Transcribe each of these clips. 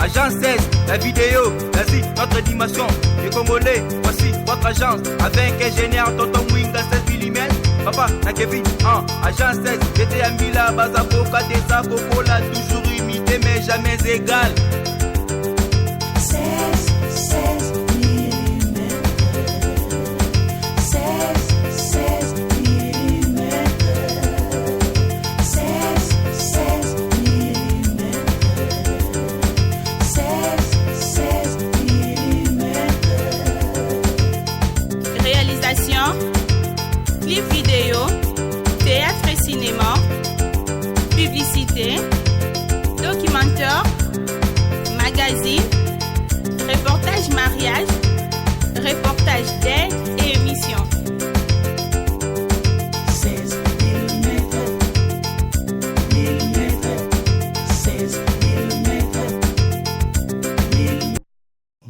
Agence 16, la vidéo, vas-y, notre animation. Les Congolais, voici votre agence. Avec ingénieur, tonton Winga 16 mm. Papa, na Kevin, Agence 16, j'étais un Mila, Bazapoka, Tessa, Coca, toujours imité, mais jamais égal. 16 mm. 16 mm. 16 mm. 16 mm. Réalisation, clip vidéo, théâtre et cinéma, publicité, documentaire, magazine, reportage mariage, reportage d'aide et émission. 16 mm. 16 mm.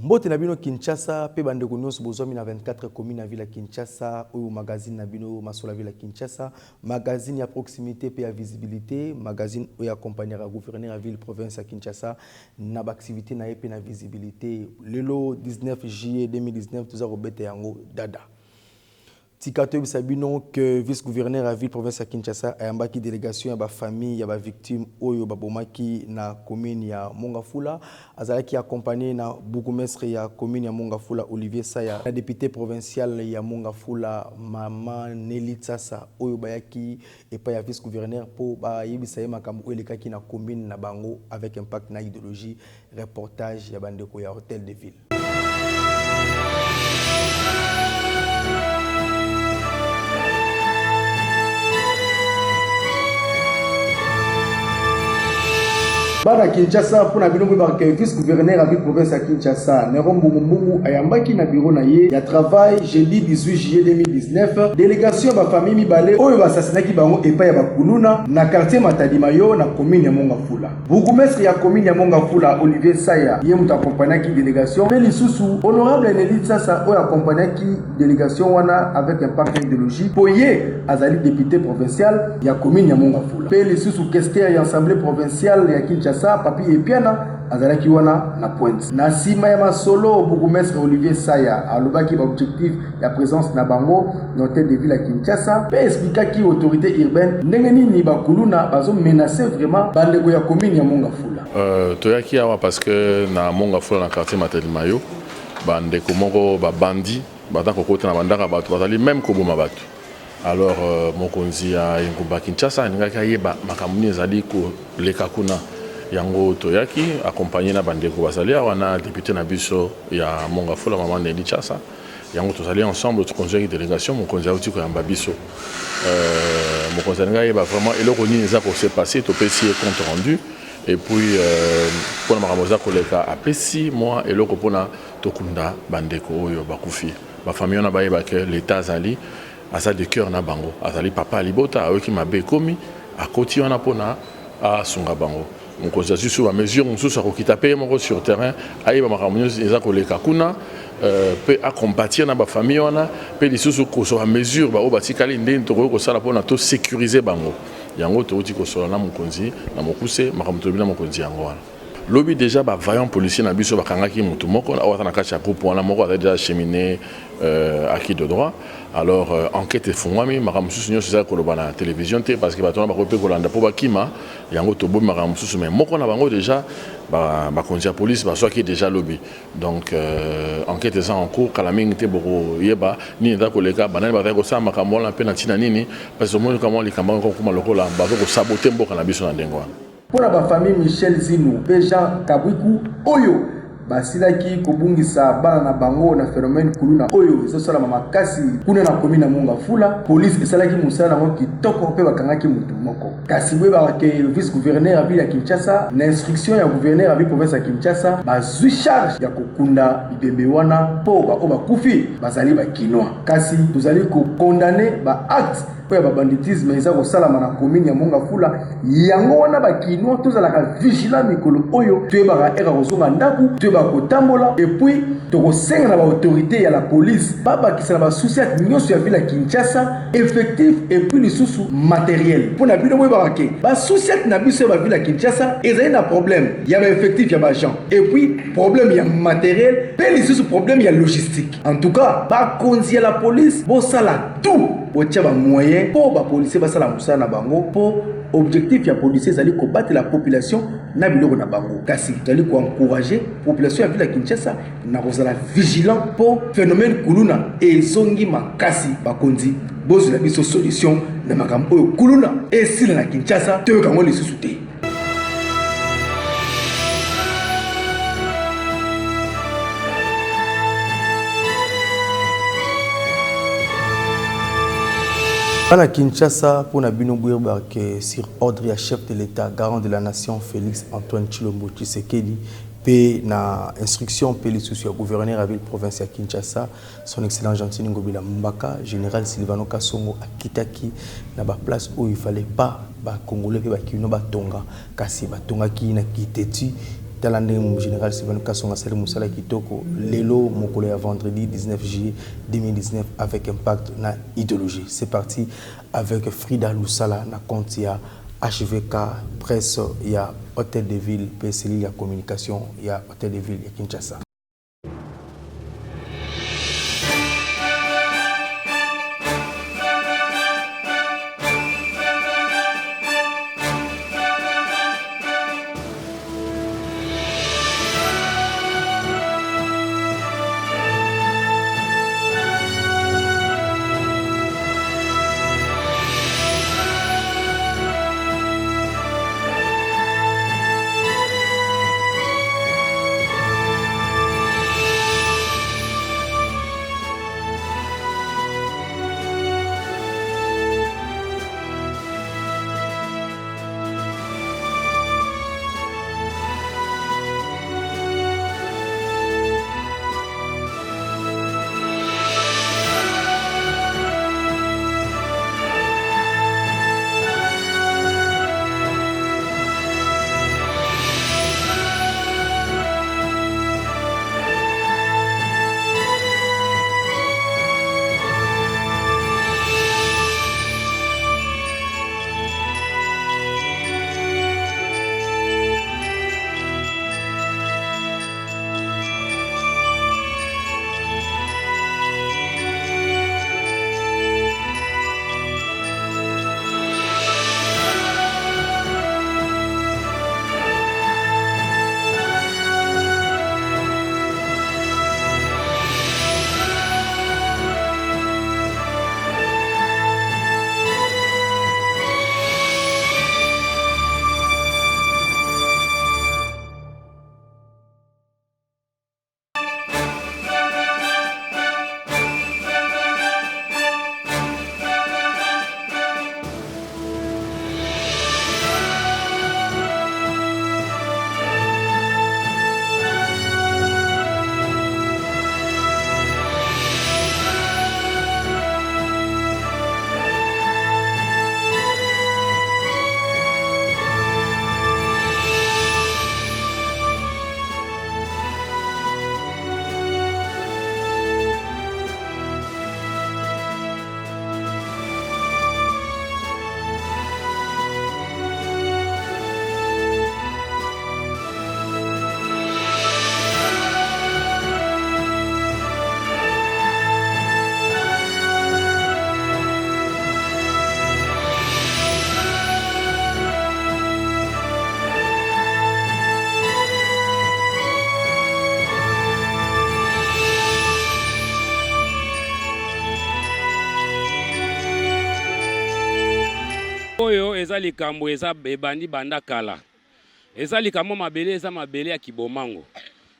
Mbote na bino Kinshasa pe bande ko nyonso bozomi na 24 commune na ville ya Kinshasa oyo magazine na bino masola ville ya Kinshasa magazine ya proximité pe ya visibilité magazine oyo accompagner à gouverneur ya ville province ya Kinshasa na ba activité na pe na visibilité lelo 19 juillet 2019 tuza robete yango dada Tikato Bisabino que vice-gouverneur à ville province à Kinshasa a ambaki délégation ya ba famille ya ba victime oyo babomaki na commune ya Mongafula azalaki accompagné na bourgmestre ya commune ya Mongafula Olivier Saya na député provincial ya Mongafula Mama Nelly Tsasa oyo bayaki et pas ya vice-gouverneur pour ba yebisa ye makambo elekaki na commune na bango avec impact na idéologie reportage ya bandeko ya hôtel de ville. Bana Kinshasa pour na bilongo ba vice-gouverneur à ville province à Kinshasa Nerombo Mbungu ayambaki na bureau na ye ya travail jeudi 18 juillet 2019 délégation ba famille mibale oyo basasinaki bango epa ya bakuluna na quartier Matadimayo na commune ya Mongafula. Bourgmestre ya commune ya Mongafula Olivier Saya ye muta accompagnaki délégation pe lisusu honorable Nelly Tsasa oyo accompagnaki délégation wana avec impact idéologie poye azali député provincial ya commune ya Mongafula. Pe lisusu questeur ya assemblée provinciale ya Kinshasa papi epiana azalaki wana na pointe na sima ya masolo bourgmestre Olivier Saya alobaki ba objectif ya présence na bango na hôtel de ville à Kinshasa pe expliquaki autorité urbaine ndenge nini bakuluna bazo menacer vraiment bandeko ya commune ya Mongafula toyaki awa parce que na Mongafula na quartier Matadimayo bandeko moko ba bandi batako kota na bandaka bato bazali même koboma bato alors mokonzi ya Ngumba Kinshasa ningaki ayeba makamuni ezali ko leka kuna yango toyaki accompagné na bandeko basali wana député na biso ya Mongafula Mama Nelly Tsasa yango tozali ensemble tukonzaki délégation mokonzi auti ko yamba biso mokonzi ngai ba vraiment eloko nini za ko se passer to pesi compte rendu et puis pour na makamboza koleka apesi moi eloko pona tokunda bandeko oyo bakufi ba famille na baye ba que l'état azali asa de cœur na bango azali papa libota oki mabe komi akoti wana pona a sunga bango on considère sur la mesure on sous kokita pe moko sur terrain ayeba makambo eza koleka kuna pe accompagner na ba famille wana pe lisusu ko sur la mesure ba obatikali ndeni to ko sala pona to sécuriser bango yango to uti ko sola na mokonzi na mokuse makambo to bina mokonzi yango wana lobi déjà ba vaillant policier na biso bakangaki mutu moko awata na kati ya groupe wana moko a déjà cheminé acquis de droit alors enquête efungwami makambo susu nyonso eza koloba na télévision te parce que batona bakope kolanda po bakima yango tobomi makambo susu mais moko na bango déjà bakonzi ya police bazwaki déjà lobi donc enquête eza en cours kala mingi te boko yeba nini eza koleka banani bazali kosala makambo wana mpe na ntina nini parce que omoni kama likambo yango kokoma lokola bazo kosabote mboka na biso na ndenge wana pour la famille Michel Zinou pe Jean Kabwiku oyo basilaki kobungisa bana na bango na phénomène kuluna oyo ezosala makasi kuna na commune na Mongafula police esalaki musala ngo kitoko pe bakangaki mutu moko kasi bwe ba ke vice-gouverneur à ville ya Kinshasa na instruction ya gouverneur à ville province ya Kinshasa bazui charge ya kokunda bibembe wana po ba kufi bazali ba kinwa kasi tuzali ko condamner ba acte oya babanditisme eza kosalama na commune ya Mongafula yango wana bakinois tozalaka vigilant mikolo oyo toyebaka eka kozonga ndaku toyebaka kotambola et puis tokosenga na baautorité ya la police babakisa na basusiate nyonso ya ville ya Kinshasa effectif et puis lisusu matériel mpona bino boyebaka ke basusiate na biso ya baville ya Kinshasa ezali na problème ya baeffectif ya bagent et puis problème ya matériel mpe lisusu problème ya logistique. En tout cas bakonzi ya la police bosala tout botia ba moyen po ba policier basala musala na bango po objectif ya policier ezali kobattre la population na biloko na bango kasi ezali ko encourager population ya ville ya Kinshasa na kozala vigilant po phénomène kuluna ezongi makasi bakonzi bozula biso solution na makambo oyo kuluna esila na Kinshasa toyoka ngo lisusu te. À Kinshasa, pour Nabino que sur ordre du chef de l'État, garant de la nation Félix Antoine Tshilombo Tshisekedi, paie na instruction paie les soucis au gouverneur à ville province à Kinshasa, son excellent gentil Ngobila Mbaka, général Silvano Kasongo à Kitaki, na ba place où il fallait pas ba Congolais ba kino ba tonga, kasi ba tonga ki na kiteti. Talandé général Silvano Kasonga Sele Moussala Kitoko Lelo Mokolo ya vendredi 19 juillet 2019 avec impact na idéologie. C'est parti avec Frida Lusala na compte ya HVK presse ya hôtel de ville PSL ya communication ya hôtel de ville ya Kinshasa. Oyo eza likambo eza ebandi banda kala. Eza likambo mabele eza mabele ya kibomango.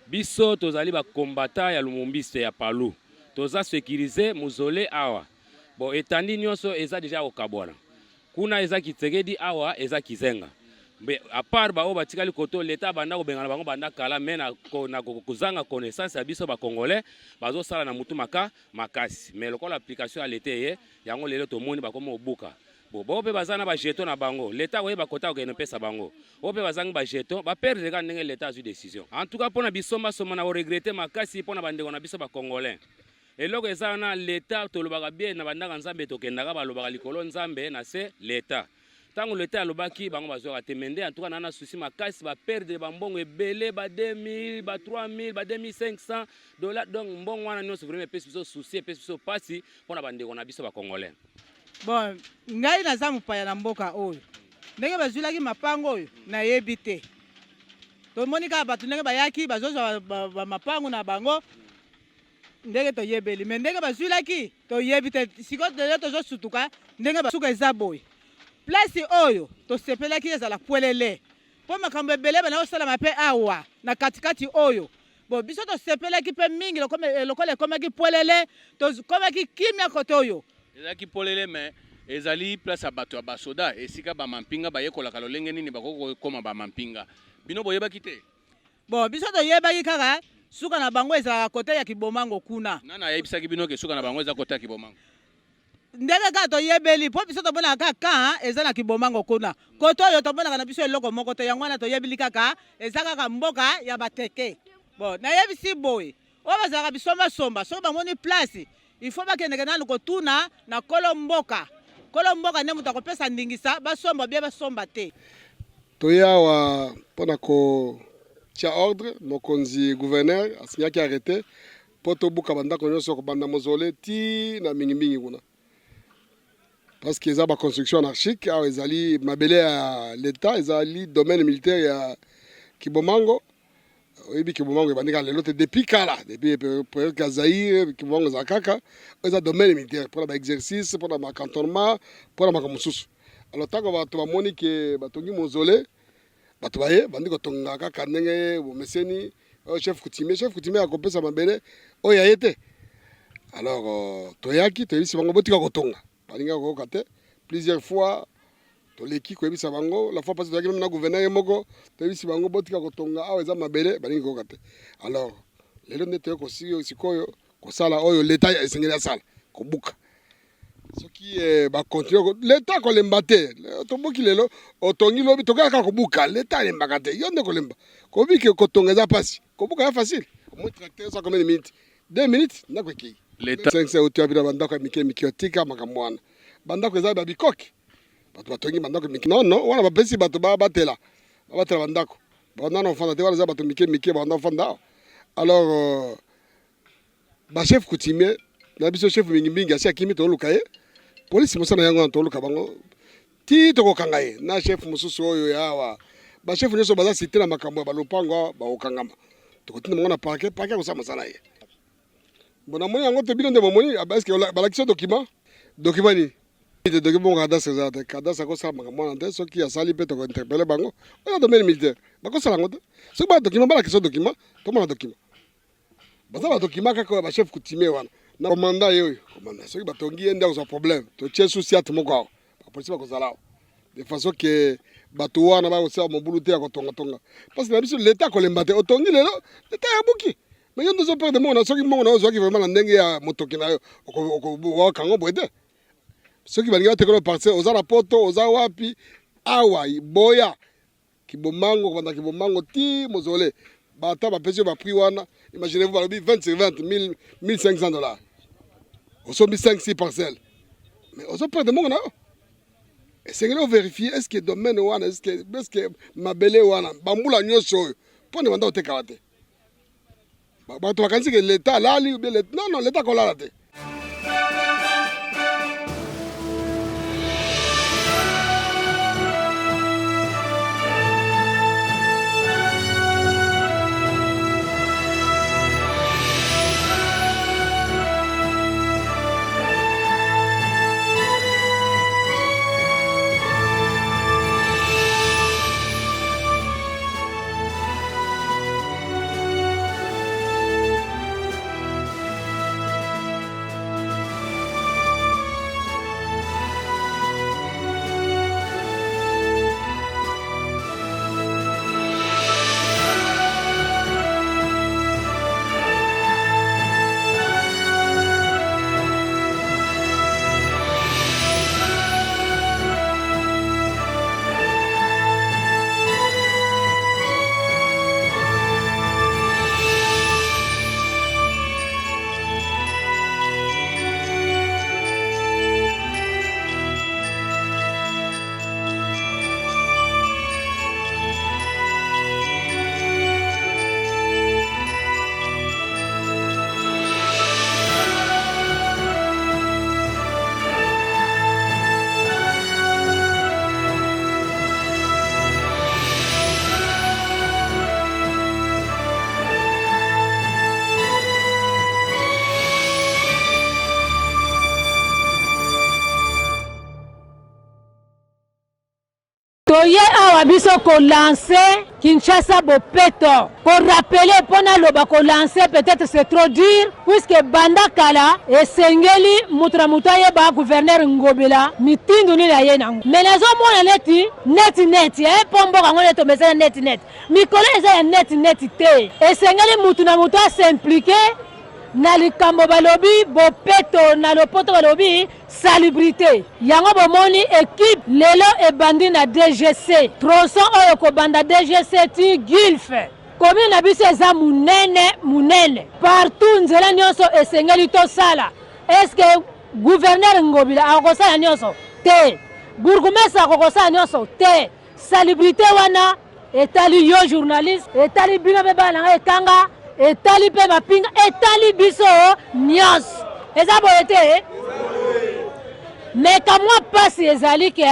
Biso tozali ba kombata ya Lumumbiste ya Palu. Toza sécuriser muzole awa. Bon etandi nyonso eza deja okabwana. Kuna eza Kitsegedi awa eza Kizenga. à part bao batikali koto l'état banda ko bengana bango banda kala mais na kozanga connaissance ya biso ba congolais bazo sala na mutu makasi mais lokola application ya l'état ye yango lelo to moni ba komo obuka bo pe bazana ba jeton na bango l'état oye ba kota ko pesa bango o pe bazanga ba jeton ba perdre ka ndenge l'état a eu décision en tout cas pona bisoma soma na regretter makasi pona bande na biso ba congolais eloko eza na l'état to lobaka bien na banda nzambe to kendaka ba lobaka likolo nzambe na se l'état tango l'état alobaki bango bazwa temende en tout cas na souci makasi ba perdre ba mbongo ebele ba 2000 ba 3000 ba 2500 dollars donc mbongo wana nyonso vraiment pesi biso souci pesi biso pasi pona bande na biso ba congolais. Bon, ngai naza mopaya na mboka oyo ndenge bazwilaki mapango oyo nayebi te tomoni kaka bato ndenge bayaki bazozwa mapango na bango ndenge toyebeli me ndenge bazwilaki toyebi te sikoyo lelo tozosutuka ndenge basuka eza boye place oyo tosepelaki ezala pwelele mpo makambo ebele banaosalama mpe awa na katikati oyo bo biso tosepelaki mpe mingi lokola ekomaki pwelele tokomaki kimia kote oyo ezalaki polele me ezali place ya bato ya basoda esika bamampinga bayekolaka lolenge nini bakoki kokoma bamampinga bino boyebaki te bon biso toyebaki kaka suka na bango ezalaka kote ya kibomango kuna nani ayebisaki bino ke suka na bango eza kote ya kibomango ndenge kaka toyebeli mpo biso tomonaka kaka eza na kibomango kuna kote oyo tomonaka na biso eloko moko te yango wana toyebeli kaka eza kaka mboka ya bateke bon nayebisi boye oyo bazalaka bisombasomba soki bamoni place il faut bakendeke nanu kotuna na kolo mboka nde moto akopesa ndingisa basomba bie basomba te toye awa mpona kotia ordre mokonzi gouverneur asinyaki arrêté mpo tobuka bandako nyonso kobanda mozole ti na mingimingi kuna parce que eza baconstruction anarchique awa ezali mabele ya l'état ezali domaine militaire ya kibomango oyebi kibomango ebandika lelo te depuis kala depuis période ya Zaire kibomango eza kaka eza domaine militaire mpona baexercice mpona macantonnement mpona makambo mosusu alors ntango bato bamoni ke batongi mozole bato baye bandi kotonga kaka ndenge bomeseni chef coutumier akopesa mabele oyo aye te alors toyaki toyebisi bango botika kotonga balingaka koyoka te plusieurs fois toleki koyebisa bango la fois passé toyaki meme na gouverneur moko toyebisi bango botika kotonga awa eza mabele balingi koyoka te alors lelo nde toye sikoyo kosala oyo l'état esengeli asala kobuka soki bakontinue l'état kolemba te tobuki lelo otongi lobi tokaka kaka kobuka l'état alembaka te yo nde kolemba kobiki kotonga eza pasi kobuka ya facile omoi tracteur eza combien de minutes 2 minutes ndako ekei l'état 5 otia bina bandako ya mike otika makambo wana bandako eza babikoki bato batongi bandako mike nono wana bapesi bato batela bandako bandana ofanda te wana eza bato mike banda ofanda awa alors bachef coutumier na biso chef mingimingi asi akimi toluka ye polisi mosana yango wana toluka bango ti tokokanga ye na chef mosusu oyo ya awa bachef nyonso baza site na makambo ya balopango awa bakokangama tokotinda bango na parke akosala mosala ye bon namoni yango te bino nde bomoni eske balakisi document nini document bongo kadastre eza te kadastre akosala makambo wana te soki asali mpe tokointerpele bango oyo domaine militaire bakosala yango te soki badocument balakisi document tomona document baza badocument kaka oyo bachef coutumier wana na komanda ye oyo komanda soki batongi ye nde akozwa problème totie susi ate moko awa bapolisi bakozala awa de façon ke bato wana bakosala mobulu te ya kotongatonga parce que na biso l'état kolemba te otongi lelo l'état yabuki mais yo ndozo perdre mbongo na soki mbongo na yo ozwaki vraiment na ndenge ya motoki na yo okango boye te soki balingi batekolo parcelle oza na poto oza wapi awa boya kibomango kobanda kibomango ti mozole bata bapesi yo baprix wana imaginez vous balobi 20 sur 20 1500 dollars osombi 5-6 parcelles mais ozo perdre mbongo na yo esengeli ovérifie est ce que domaine wana est ce que mabele wana bambula nyonso oyo mpo nde banda otekala te bato bakanisi ke l'état alali non l'état kolala te toye awa biso ko lancer Kinshasa bopeto ko rappeler pona loba ko lancer peut-être c'est trop dur puisque banda kala esengeli mutra mutaye ba gouverneur Ngobela mitindu ni la yena mais nazo mona net pombo ngone to message net mikolo eza net te esengeli mutu na mutu s'impliquer na likambo balobi bopeto na lopoto balobi salubrité yango bomoni équipe lelo ebandi na DGC tronçon oyo ko banda DGC ti Gilfe commune na biso eza munene partout nzela nyonso esengeli to sala est-ce que gouverneur Ngobila akosala nyonso te bourgmestre akosala nyonso te salubrité wana etali yo journaliste etali bino be bana ekanga etali pe mapinga etali biso nyonso eza boye te mais kamwa pasi ezali ke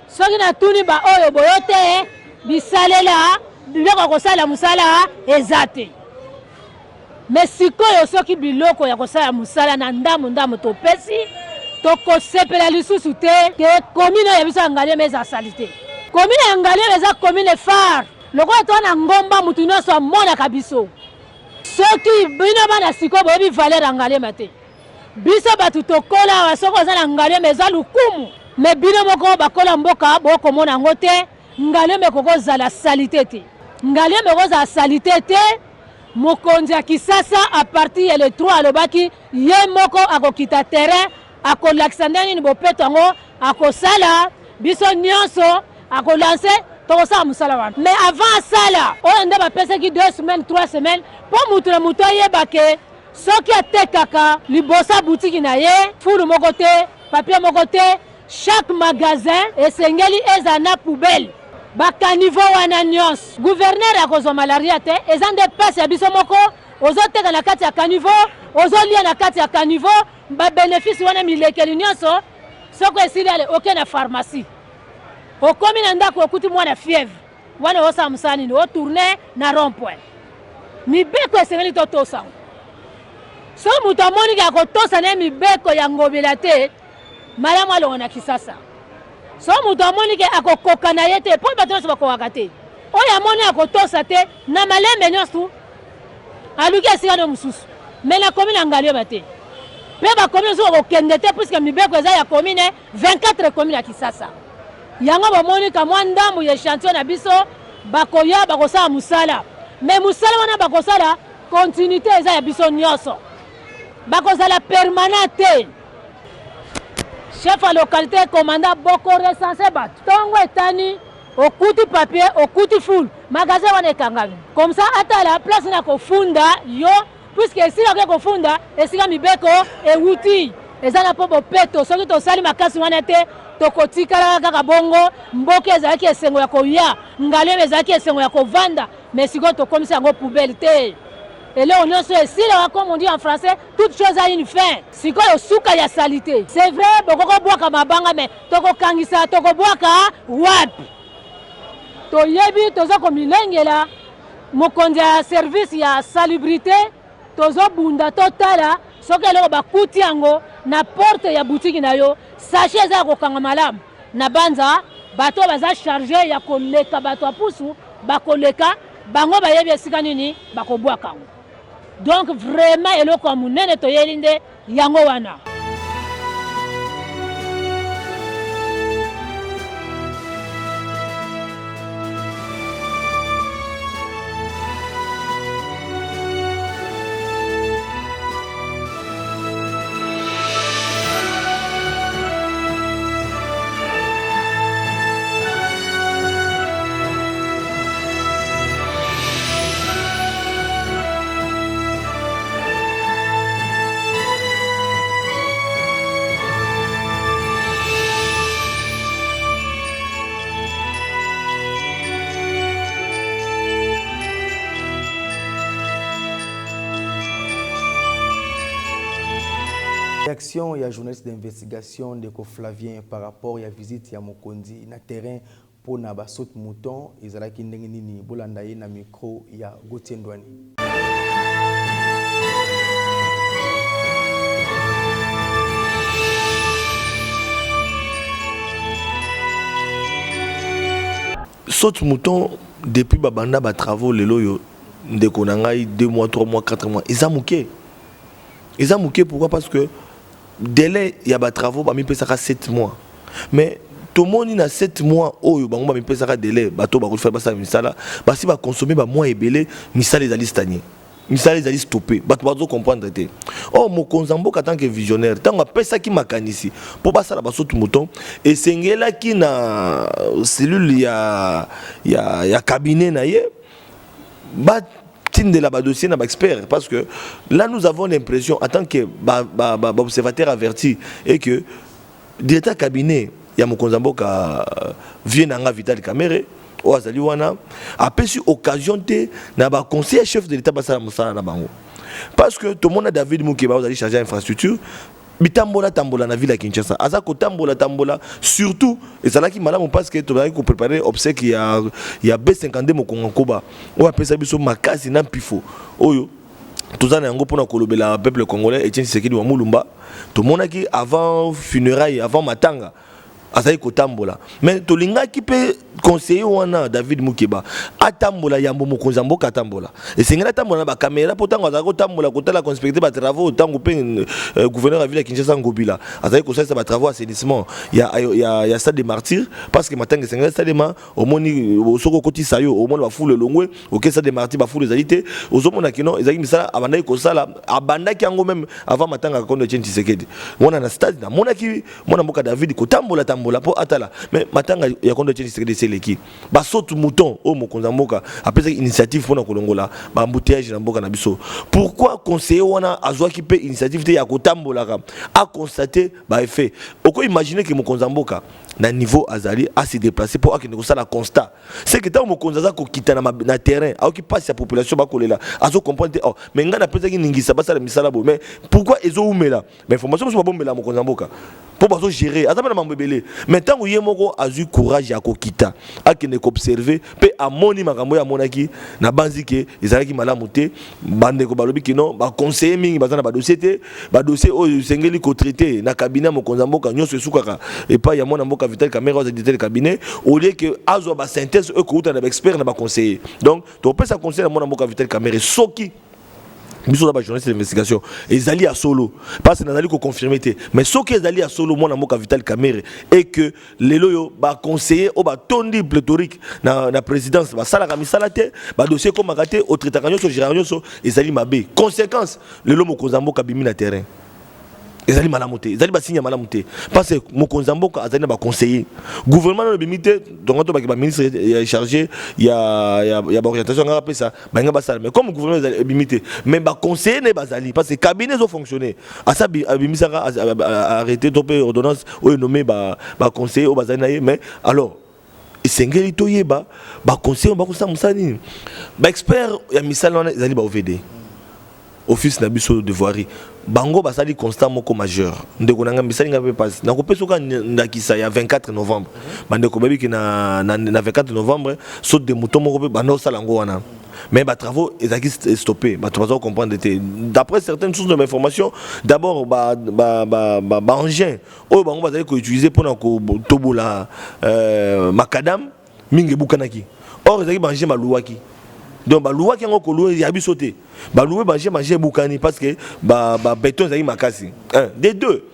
soki na tuni ba oyo boyo te bisalela biloko kosala musala eza te mais sikoyo soki biloko ya kosala musala na ndamu topesi tokosepela lisusu te ke komine ya biso ya Ngaliema eza sali te komine ya Ngaliema eza komine phare lokola to na ngomba mutu nyonso amonaka biso soki bino bana siko boyebi valeur ya Ngaliema te biso batu tokola awa soko oza na Ngaliema eza lukumu me bino moko bakola mboka bokomona yango te Ngaliema ekokozala salite te Ngaliema ekozala salite te mokonzi ya Kisasa a partir ya le 3 alobaki ye moko akokita terrain akolakisa ndenge nini bopeto yango akosala biso nyonso akolanse tokosala musala wana mais avant asala oyo nde bapesaki 2 semaines 3 semaines mpo mutu na mutu ayeba ke soki atekaka libosa butiki na ye fulu moko te papier moko te chaque magasin esengeli eza na poubelle bakanivo wana nyonso gouverneur akozwa malaria te eza nde pasi ya biso moko ozoteka na kati ya kanivo ozolia na kati ya kanivo babénéfice wana milekeli nyonso soko esili ale oke na pharmacie okomi na ndako okuti mwana fièvre wana osala mosala nini otourne na rond-point mibeko esengeli totosa so mutu amoniki akotosa naye mibeko ya Ngobela te malamu alongo na Kisasa so mutu amoniki akokoka na ye te mpo bato nyonso bakokaka te oyo amoni akotosa te na malembe nyonso aluki esika no mosusu me na komine ya Ngaliema te mpe bakomine nyonso bakokende te puiske mibeko eza ya komine 24 komine ya Kisasa yango bomoni kamwa ndambu ya échantillon na biso bakoya bakosala musala me musala wana bakosala continuité eza ya biso nyonso bakozala permanent te chef à localité commandant boko recensé bato tongo etani okuti papier okuti foule magasin wana ekangami comme ça atala place na kofunda yo puisque esika ke kofunda esika mibeko ewuti eza na mpo bopeto soki tosali makasi wana te tokotikala kaka bongo mboka ezalaki esengo ya koya Ngaliema ezalaki esengo ya kovanda mais sikoyo tokomisa yango poubelle te eloko nyonso esilaka comme on dit en français toute chose a une fin sikoyo suka ya salité c'est vrai bokokobwaka mabanga mais tokokangisa tokobwaka wapi toyebi toza komilengela mokonzi ya service ya salubrité tozobunda totala soki eloko bakuti yango na porte ya boutique na yo sachet eza ya kokanga malamu na banza bato baza charge ya koleka bato apusu bakoleka bango bayebi esika nini bakobwaka yango donc vraiment eloko ya munene toyeli nde yango wana Réaction et journaliste d'investigation de Flavien par rapport à la visite à Mokondi na terrain pour na basot mouton ezalaki ndenge nini bolanda ye na micro ya Gauthier Ndwani. saute mouton depuis babanda ba travaux les loyo de konangai 2 mois 3 mois 4 mois ils ont mouqué pourquoi parce que délai il y a ba travaux ba mi pesaka 7 mois mais tout le monde a 7 mois oyo bango ba mi pesaka délai bato ba ko faire ça misala ba si ba consommer ba mois ebelé misala les ali stagner misala les ali stopper bato ba comprendre té oh mokonzambo en tant que visionnaire tant pesa ki makanisi pour ba sala ba saute mouton et sengela ki na cellule ya cabinet na ye ba de la dossier na expert parce que là nous avons l'impression en tant que observateur averti et que directeur cabinet ya mokonzambo ka vient nga Vital Kamerhe o azali wana a pesu occasion te na ba conseiller chef de l'état basala musala na bango parce que tout le monde a David Mukeba azali chargé infrastructure bitambola tambola na ville ya Kinshasa aza ko tambola surtout et ça là qui malamu parce que tu vas préparer obsèque il y a B52 mokongo koba o apesa biso makasi na pifo oyo tozana yango pona kolobela peuple congolais Etienne Tshisekedi wa Mulumba tout le monde qui avant funérailles avant matanga azali kotambola mais tolinga ki pe conseiller wana David Mukeba atambola yambo mokonzambo katambola et sengela tambola ba caméra potango azako tambola kotala conspecter ba travaux tango pe gouverneur de la ville Kinshasa Ngobila azali ko ça ba travaux assainissement il y a stade des martyrs parce que matanga sengela stade ma au moni soko koti sayo au moni ba foule longwe OK stade des martyrs ba foule zalité ozomona kino ezali misala abandaki ko sala abandaki yango même avant matanga kondo Etienne Tshisekedi mona na stade na mona ki mona mboka David ko tambola pour atala mais matanga ya kondo Etienne Tshisekedi seleki ba saute mouton o mokonzamboka après initiative pour na kolongola ba embouteillage na mboka na biso pourquoi conseiller wana azwa ki pe initiative te ya kotambola a constater ba effet oko imaginer que mokonzamboka na niveau azali a se déplacer pour akende ko sala constat c'est que tant mokonzaza ko kita na terrain a qui passe la population ba kolela azo comprendre oh mais nga na pesa ki ningisa ba sala misala bo mais pourquoi ezo umela mais information so ba bombela mokonzamboka pour bazo gérer azaba na mambebele mais tant que yemoko azu courage ya ko kita akende ko observer pe amoni makambo ya monaki na banzi ke ezalaki malamu te bande ko balobi kino ba conseiller mingi bazana ba dossier te ba dossier o sengeli ko traiter na cabinet mokonzamboka nyoso esukaka et pas ya mona mboka Vital Kamerhe aux éditeurs cabinet au lieu que azo ba synthèse e ko uta na expert na ba conseiller donc to peut ça conseiller na mona mboka Vital Kamerhe soki biso ba journaliste d'investigation ezali à solo parce que nazali ko confirmer te mais soki ezali à solo mona mboka Vital Kamerhe et que lelo yo ba conseiller o ba tondi pléthorique na présidence ba sala ka misala te ba dossier ko makate au traitement so gérer so ezali mabe conséquence lelo mokonzamboka bimi na terrain ezali malamuté ezali ba signe malamuté parce que mokonzamboka azali ba conseiller gouvernement le bimité donc to ba ministre chargé il y a ba orientation nga pesa ba nga ba sala mais comme gouvernement ezali bimité mais ba conseiller ne bazali parce que cabinet zo fonctionner asa bimisa arrêter topé ordonnance ou nommé ba conseiller au bazali na mais alors esengeli toyeba ba conseiller ba ko sa musani ba expert ya misala wana ezali ba OVD office na biso de voirie bango basali constat moko majeur ndeko nanga misali nga pe passe na kopesa ka ndakisa ya 24 novembre bandeko babi ki na 24 novembre saute de mouton moko pe bando sala ngo wana mais ba travaux ezaki stoppé ba tu comprendre d'après certaines sources de information d'abord ba engin o bango bazali ko utiliser pour na ko tobola macadam mingi bukanaki or ezaki ba engin maluwaki donc ba loi qui ngo ko louer ya bisoté ba louer manger bukani parce que ba béton zali makasi un des deux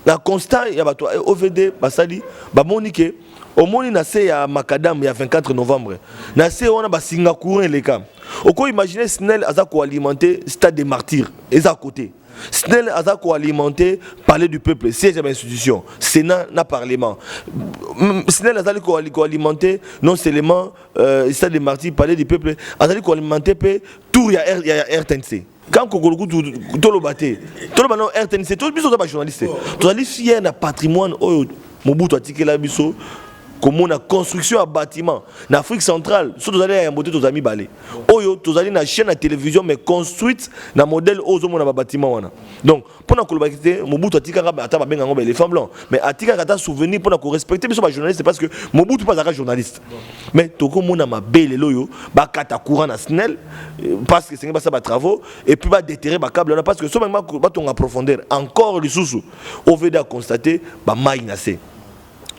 la constat ya ba to OVD basali ba monique au moni na se ya macadam ya 24 novembre na se on a ba singa courant les cas oko imaginer Snell aza ko alimenter stade des martyrs et à côté Snell a co-alimenté Palais du Peuple, siège de l'institution, Sénat, na Parlement. Snell a co-alimenté non seulement Stade des Martyrs, Palais du Peuple, a co-alimenté tout il y a RTNC. Quand on a tout le bâté, tout le bâté RTNC, tout le monde est journaliste. Tout le monde est fier d'un patrimoine, Mobutu a tiqué la biso. Comme on a construction à bâtiment en Afrique centrale, surtout allez à monter tous amis balé. Oyo, tous allez na chaîne à télévision mais construite na modèle ozo mon bâtiment wana. Donc pour na collaborer, Mobutu atika ka ata ba benga ngombe les femmes blancs, mais atika ka ta souvenir pour na ko respecter biso ba journaliste parce que Mobutu pas un journaliste. Mais toko mona ma belle loyo, ba kata courant na Snell parce que c'est pas ça ba travaux et puis ba déterrer ba câble là parce que so même ba ton en profondeur encore les sous-sous. OVD a constaté ba maille na c'est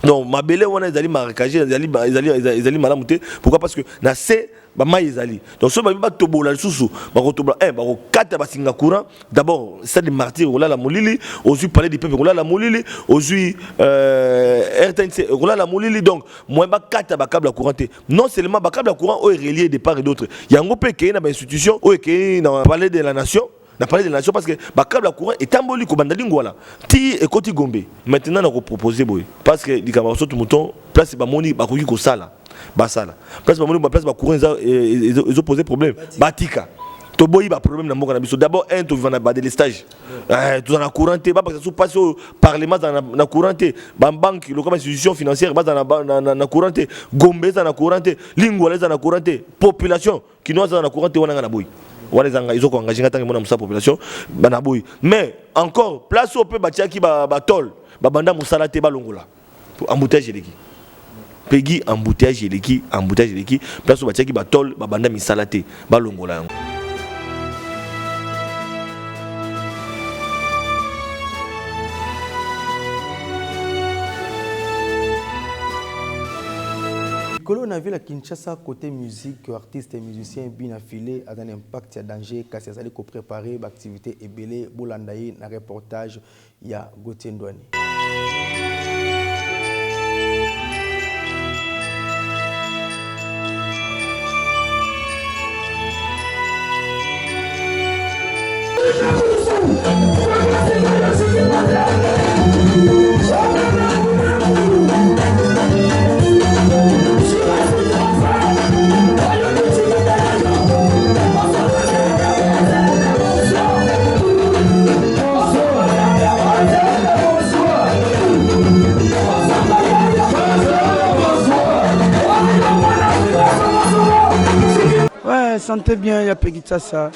Donc mabele wana ezali marécagé ezali malamu te. Pourquoi? Parce que na c'est bama ezali. Donc so ba tobola lisusu ba ko tobola ba ko kata ba singa courant. D'abord ça des martyrs la molili, ozu parler du peuple la molili, ozu RTNC la molili. Donc moi ba kata ba câble courant. Non seulement ba câble courant o est relié de part et d'autre. Yango pe ke na ba institution o ke na parler de la nation. On a parlé de la nation parce que le câble courant est emboli comme dans l'ingwala. Ti et Koti Gombe. Maintenant, on a proposé parce que les camarades tout mouton place ba moni ba koki ko sala. Ba sala. Place ba moni ba place ba courant ils ont posé problème. Batika. To boyi ba problème na mboka na biso. D'abord to vivant na ba de stage. Tout dans la couranté ba parce que sous passe au parlement dans la couranté. Ba banque local institution financière ba dans na couranté. Gombe dans la couranté. Lingwala dans la couranté. Population qui nous dans la couranté wana na boyi. Ils ont engagé la population. Mais encore, place au peu batiaki batol, banda musalate balongola. Embouteillage eleki. Peggy embouteillage eleki, place au batiaki batol, banda misalate balongola. On a vu la Kinshasa côté musique, artistes et musiciens bien affilés à un impact à danger, car c'est allé préparer l'activité et belé, Boulandaï, un reportage, il y a Gauthier Ndouani. Ouais, sentez bien, il y a Pegitsasa,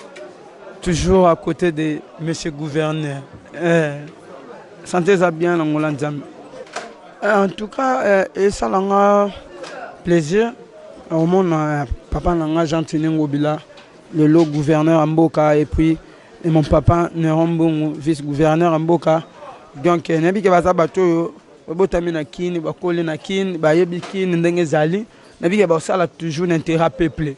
toujours à côté de monsieur gouverneur. Sentez-ça bien, en tout cas, ça a plaisir. Au monde, papa n'a gentil Ngobila, le lot gouverneur Amboka, et puis et mon papa Nerombo, vice-gouverneur Amboka. Donc, il y a des bateaux, na kin, bakole na kin, bayebi kin, ndenge zali, nabi ke ba sala toujours l'intérêt peuplé.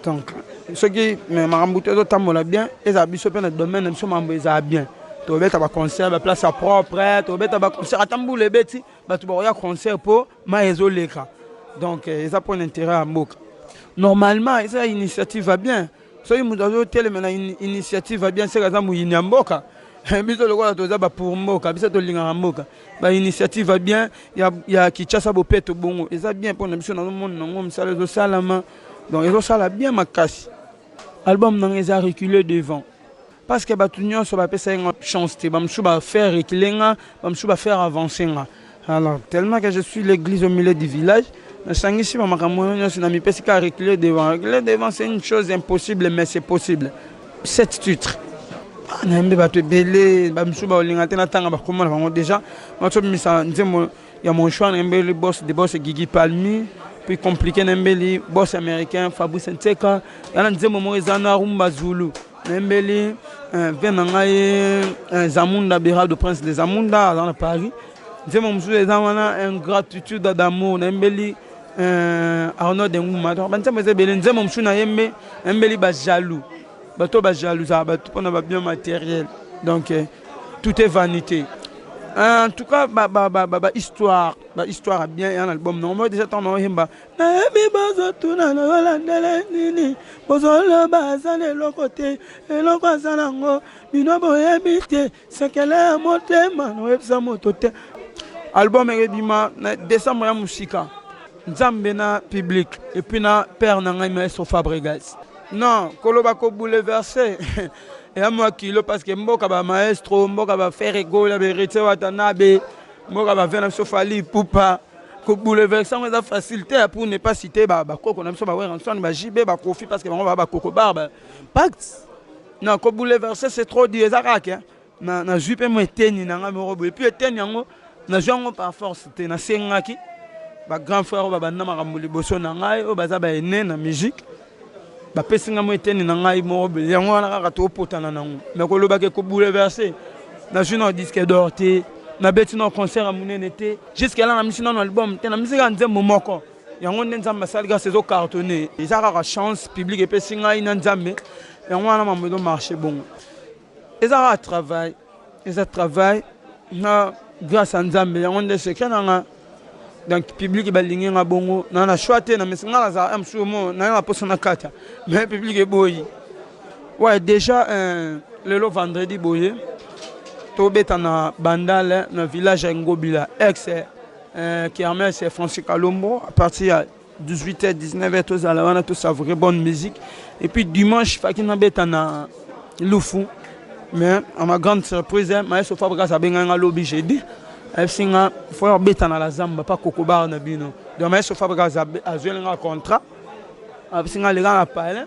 Donc, ce qui me marambouté d'autant bien, et ça biso pe na domaine na biso mambo ça bien. To beta ba concert, ba place propre, to beta ba concert atamboule beti, ba to ba ya concert pour ma ezoleka. Donc, ça pour l'intérêt à Mboka. Normalement, ça initiative va bien. So il mudazo tele mena initiative va bien, c'est kaza mu Mboka. Biso lokola toza ba pour Mboka, biso to linga Mboka. Ba initiative va bien, il y a Kinshasa bopeto bongo. Et ça bien pour na biso na monde na ngom sala zo salama. Donc ils ont ça bien ma casse. Album n'a pas reculé devant. Parce que Batunion ça va passer une chance, va faire reculer, va faire avancer. Alors tellement que je suis l'église au milieu du village, je sens ici ma camarade n'a mis pas qu'à reculer devant. Reculer devant c'est une chose impossible mais c'est possible. 7 titres. On a pas te belé, bamsuba olingata tanga ba comment déjà. Moi ça il y a mon choix le boss de boss Gigi Palmi. Puis compliqué Nembeli, boss américain Fabrice Nteka, yana nzembo mo ezana rumba Zulu. Nembeli venangaye Zamunda Bira de Prince des Zamunda dans Paris. Nzembo mzu ezana un gratitude d'amour Nembeli Arnaud Denguma. Banzembo ezebeli nzembo mzu na yembe Nembeli ba jaloux. Bato ba jaloux ça bato pona ba bien matériel. Donc tout est vanité. En tout cas, histoire bien, il y a un album. Non, moi déjà tant himba. Album Rebima, décembre ya musika. Nzambe na public et puis na père na ngai maestro Fabregas. Non, koloba ko bouleversé. Et à moi qui le parce que Mboka ba maestro, Mboka ba faire ego la vérité watanabe, Mboka ba venir sur Fali Poupa, ko bouleverser on a facilité pour ne pas citer ba koko na so ba ouais ensemble ba JB ba Kofi parce que on va ba koko barbe. Pacte. Non, ko bouleverser c'est trop dit ezaraka. Na jupe mo eteni na ngami robo et puis eteni yango na jongo par force te na sengaki. Ba grand frère ba banda makambo liboso na ngai o baza ba ene na musique. Ba pesinga mo eteni na ngai mo yango na kaka to potana nango mais ko lobake ko bouleverser na juna disque d'or te na beti na concert à munene te jusqu'à là na misi na album te na misi ka nzembo moko yango nzambe sali ga saison cartonné ezaka ka chance public et singa ina nzambe yango na mamedo marché bon ezaka travail na grâce à nzambe yango nde secret na donc public balingi nga bongo na choité na misi nga za am sumo na na posa na kata mais public est boyi ouais déjà le vendredi boye tobeta na bandale na village Ngobila ex qui remet c'est Francis Kalombo à partir de 18h 19h tous à la tout savourer bonne musique et puis dimanche fakina beta na Lufu mais à ma grande surprise maestro Fabra sabenga nga lobby jeudi singa faut beta na la zamba pas kokobar na bino donc maestro Fabra a joué un contrat singa les gars parler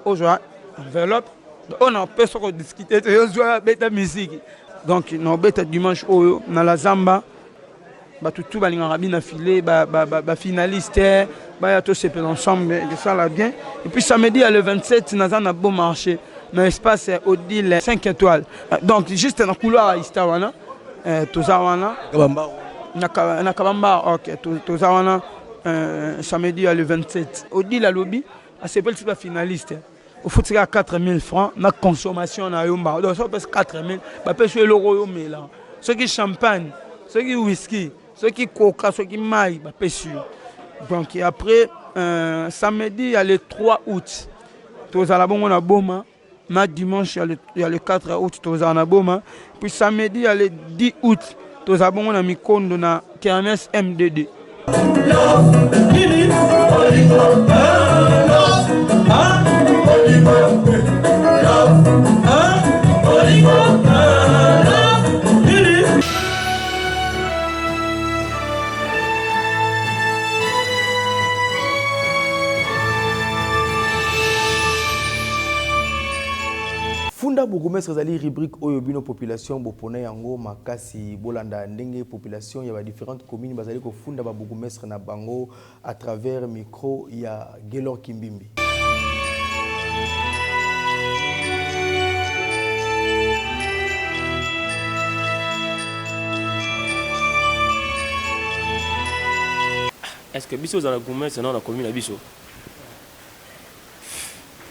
aujourd'hui enveloppe on a peut se discuter de jouer beta musique donc no beta dimanche oyo na la zamba ba tout balinga rabina filé ba finaliste ba ya tous sepel ensemble et ça là bien et puis samedi le 27 na un bon marché dans espace Odile 5 étoiles donc juste dans couloir istawana tozawana na kabamba OK tozawana samedi le 27 Odile lobby à sepel c'est finaliste au foot c'est à 4000 francs na consommation na yomba donc ça pèse 4000 ba pèse l'euro yo mais là ce qui champagne ce qui whisky ce qui coca ce qui maille ba pèse donc et après samedi il y a le 3 août tozala bongo na boma na dimanche il y a le 4 août tozala na boma puis samedi il y a le 10 août tozala bongo na Mikondo na KMS MDD Funda Bourgmestre ezali rubrique oyo bino population bopona yango makasi bolanda ndenge population ya ba différentes communes bazali ko funda ba bourgmestre na bango à travers micro ya Gelor Kimbimbi. Est-ce que biso za la bourgmestre na commune na biso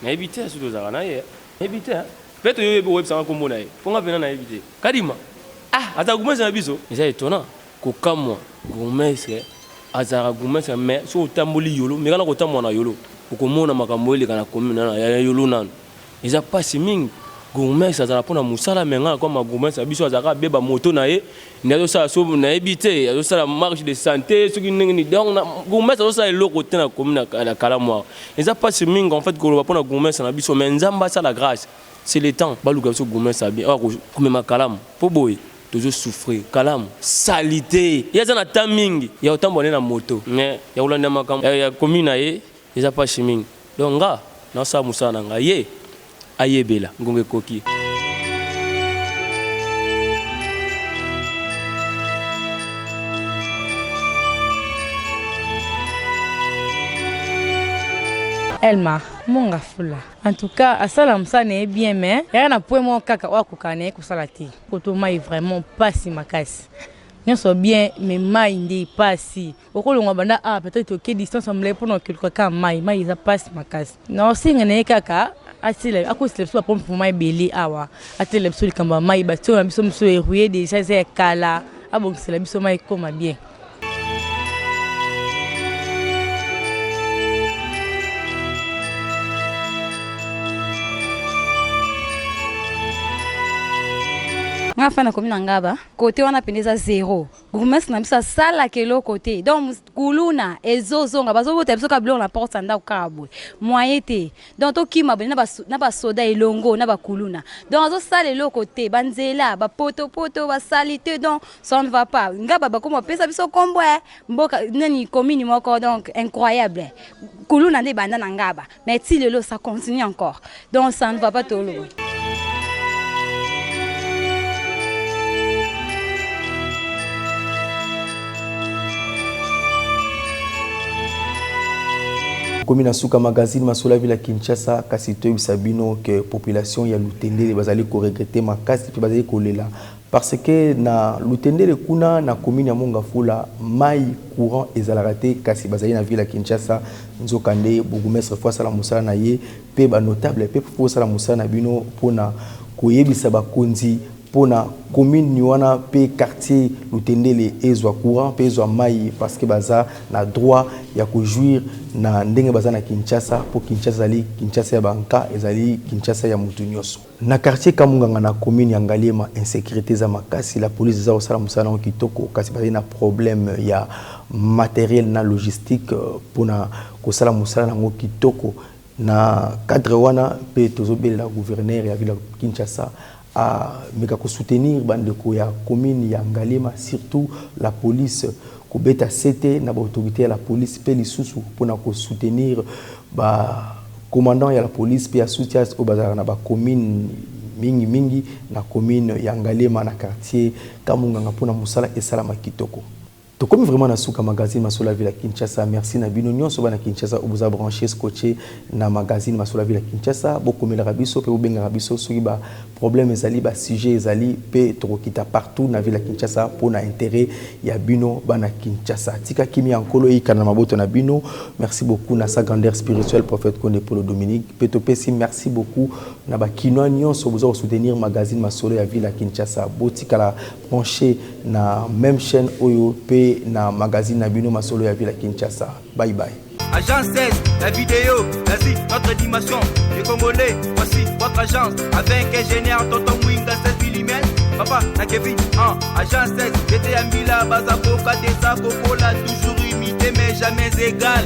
na éviter surtout za na ye éviter peut-être yo yebo website ko mona ye ponga vena na éviter kadima aza bourgmestre na biso eza étonnant ko kamwa bourgmestre aza bourgmestre mais so tamboli yolo mais kana ko tamwa na yolo ko mona makambo ele kana commune na ya yolo nano eza pas mingi bourgmestre aza pona musala menga kwa bourgmestre biso aza ka beba moto na ye ndazo sala so na éviter azo sala marche de santé ce qui ni donc bourgmestre azo sala le côté na commune na Kalamwa eza pas mingi en fait ko pona bourgmestre na biso mais nzamba ça la grâce c'est le temps baluka so bourgmestre bien comme ma Kalam po boy toujours souffrir Kalam salité ya za na timing ya otambone na moto mais ya ulanda makambo ya commune na ye eza pas mingi donc nga na sa musana nga ye ayebela ngonge koki Elma monga fula en tout cas asala msane est bien mais ya na point mon kaka wa kokane ko salati koto mai vraiment pas si makasi nyonso bien mais mai ndi pas si okolonga banda peut-être que distance amle pour no quelque cas mai za pas si makasi no singa ne kaka atile akosile so pompe mai beli awa atile so likamba mai ba so na biso mso eruye déjà c'est kala abongisela biso mai koma bien. nga fana commune ngaba côté wana pendeza zéro bourgmestre na biso sala kelo côté donc kuluna ezozonga bazobota biso ka blon na porte anda ukabwe moyen te donc to kima na ba soda elongo na ba kuluna donc azo sala le côté banzela ba poto ba salité donc ça ne va pas ngaba ba comme pesa biso kombwe mboka nani commune moko donc incroyable kuluna nde banda na ngaba mais si lelo ça continue encore donc ça ne va pas tout loin. Commune Asuka magazine Masola Villa Kinshasa kasi to sabino que population ya Lutendele bazali ko regretter makasi pe bazali ko lela parce que na lutendele kuna na commune ya Mongafula mai courant ezalaka kasi bazali na ville ya Kinshasa nzokande bourgmestre fois sala musala na ye pe ba notable pe fois sala musala na bino pona koyebisa bakonzi pona commune ni wana pe quartier lutendele ezwa courant pe ezwa mai parce que baza na droit ya jouir na ndenge baza na Kinshasa pour Kinshasa ali Kinshasa ya banka ezali Kinshasa ya mutu nyonso na quartier Kamunganga na commune ya Ngalema insécurité za makasi la police za osala musala na kitoko kasi bazali na problème ya matériel na logistique pona kosala musala na kitoko na cadre wana pe tozobela la gouverneur ya ville Kinshasa à soutenir bandeko ya commune ya Ngalema surtout la police ko beta CT na ba autorité ya la police pe lisusu pona ko soutenir ba commandant ya la police pe ya soutien au bazar na ba commune mingi na commune ya Ngalema na quartier Kamunganga pona musala esalama kitoko. To comme vraiment na suka magazine Masola Ville Kinshasa, merci na bino nyonso bana Kinshasa obuza brancher scotché na magazine Masola Ville Kinshasa boko mela rabiso pe obenga rabiso soki ba problème ezali ba sujet ezali pe tokita partout na Ville Kinshasa pour na intérêt ya bino bana Kinshasa. Tika kimi ankolo ikana maboto na bino. Merci beaucoup na sa grandeur spirituelle prophète Konde Paulo Dominique. Pe to pesi merci beaucoup na ba kinoa nyonso obuza soutenir magazine Masola ya Ville Kinshasa. Botika la brancher na même chaîne oyo pe na magazine Nabino Masolo ya Ville Kinshasa. Bye bye. Agence 16, la vidéo, vas-y, notre dimension. Les Congolais, voici votre agence. Avec ingénieur Tonton Mwinga 7 mm. Papa, na Kevin, agence 16, j'étais à Mila, Bazako, Kadesa, Kokola, toujours imité mais jamais égal.